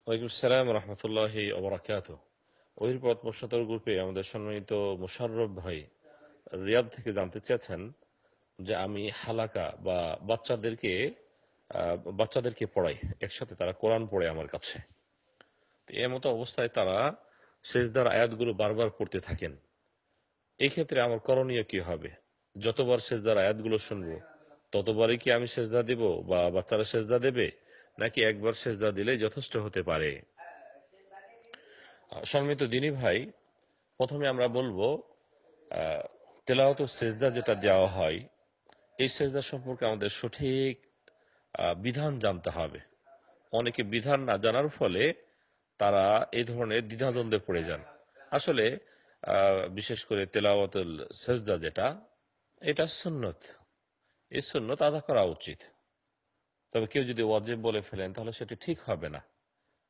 ওয়ালাইকুম আসসালাম রহমতুল্লাহি ওবরাকাতুহ। ওহির পথ গ্রুপে আমাদের সম্মানিত মোশাররফ ভাই রিয়াদ থেকে জানতে চেয়েছেন যে আমি হালাকা বা বাচ্চাদেরকে পড়াই, একসাথে তারা কোরআন পড়ে আমার কাছে। তো এর মতো অবস্থায় তারা সেজদার আয়াতগুলো বারবার পড়তে থাকেন। এই ক্ষেত্রে আমার করণীয় কি হবে? যতবার সেজদার আয়াতগুলো শুনবো ততবারই কি আমি সেজদা দিব বা বাচ্চারা সেজদা দেবে, নাকি একবার সেজদা দিলেই যথেষ্ট হতে পারে? সম্মানিত দিনী ভাই, প্রথমে আমরা বলবো তেলাওয়াত ও সেজদা যেটা দেওয়া হয়, এই সেজদা সম্পর্কে আমাদের সঠিক বিধান জানতে হবে। অনেকে বিধান না জানার ফলে তারা এই ধরনের দ্বিধাদ্বন্দ্বে পড়ে যান। আসলে বিশেষ করে তেলাওয়াতুল সেজদা যেটা, এটা সুন্নত। এই সুন্নত আদা করা উচিত। তবে কেউ যদি ওয়াজিব বলে ফেলেন তাহলে সেটি ঠিক হবে না।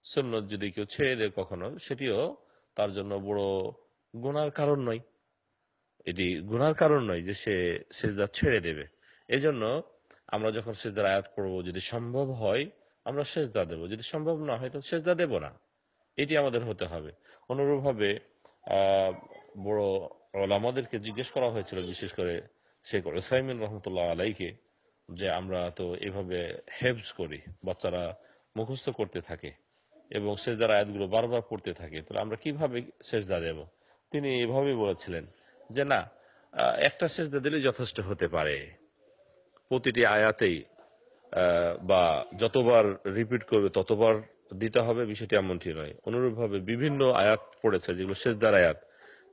সুন্নত যদি কেউ ছেড়ে দেয় কখনো, সেটিও তার জন্য বড় গুনার কারণ নয়। এটি গুনার কারণ নয় যে সে সিজদা ছেড়ে দেবে। এজন্য আমরা যখন সিজদার আয়াত পড়ব, যদি সম্ভব হয় আমরা সেজদা দেব, যদি সম্ভব না হয় তো সেজদা দেব না। এটি আমাদের হতে হবে। অনুরূপভাবে আহ বড় ওলামাদেরকে জিজ্ঞেস করা হয়েছিল, বিশেষ করে শেখ উসাইমিন রহমতুল্লাহ আলাইকে, যে আমরা তো এভাবে হেফজ করি, বাচ্চারা মুখস্থ করতে থাকে এবং সেজদার আয়াতগুলো বারবার পড়তে থাকে, তাহলে আমরা কিভাবে সেজদা দেব? তিনি এভাবেই বলেছিলেন যে না, একটা সেজদা দিলে যথেষ্ট হতে পারে। প্রতিটি আয়াতেই বা যতবার রিপিট করবে ততবার দিতে হবে, বিষয়টি এমনটি নয়। অনুরূপভাবে বিভিন্ন আয়াত পড়েছে যেগুলো সেজদার আয়াত,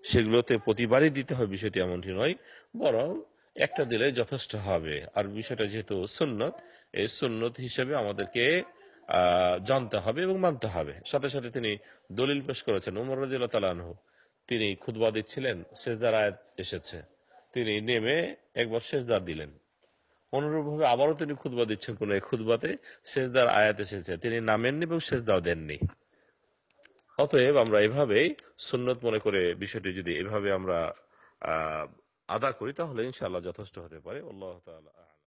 সেগুলোতে প্রতিবারই দিতে হবে, বিষয়টি এমনটি নয়। বরং একটা দিলে যথেষ্ট হবে। আর বিষয়টা যেহেতু সুন্নত, এই সুন্নত হিসেবে আমাদেরকে জানতে হবে এবং মানতে হবে। সাথে সাথে তিনি দলিল পেশ করেছেন। উমর রাদিয়াল্লাহু তাআলা আনহু, তিনি খুতবা দিচ্ছিলেন, সেজদার আয়াত এসেছে, তিনি নেমে একবার সেজদা দিলেন। অনুরূপভাবে আবারও তিনি খুতবা দিচ্ছেন, কোন এক খুতবাতে সেজদার আয়াত এসেছে, তিনি নামেননি এবং সেজদাও দেননি। অতএব আমরা এভাবেই সুন্নত মনে করে বিষয়টি যদি এভাবে আমরা আহ আদা করি তাহলে ইনশাআল্লাহ যথেষ্ট হতে পারে। আল্লাহ তাআলা।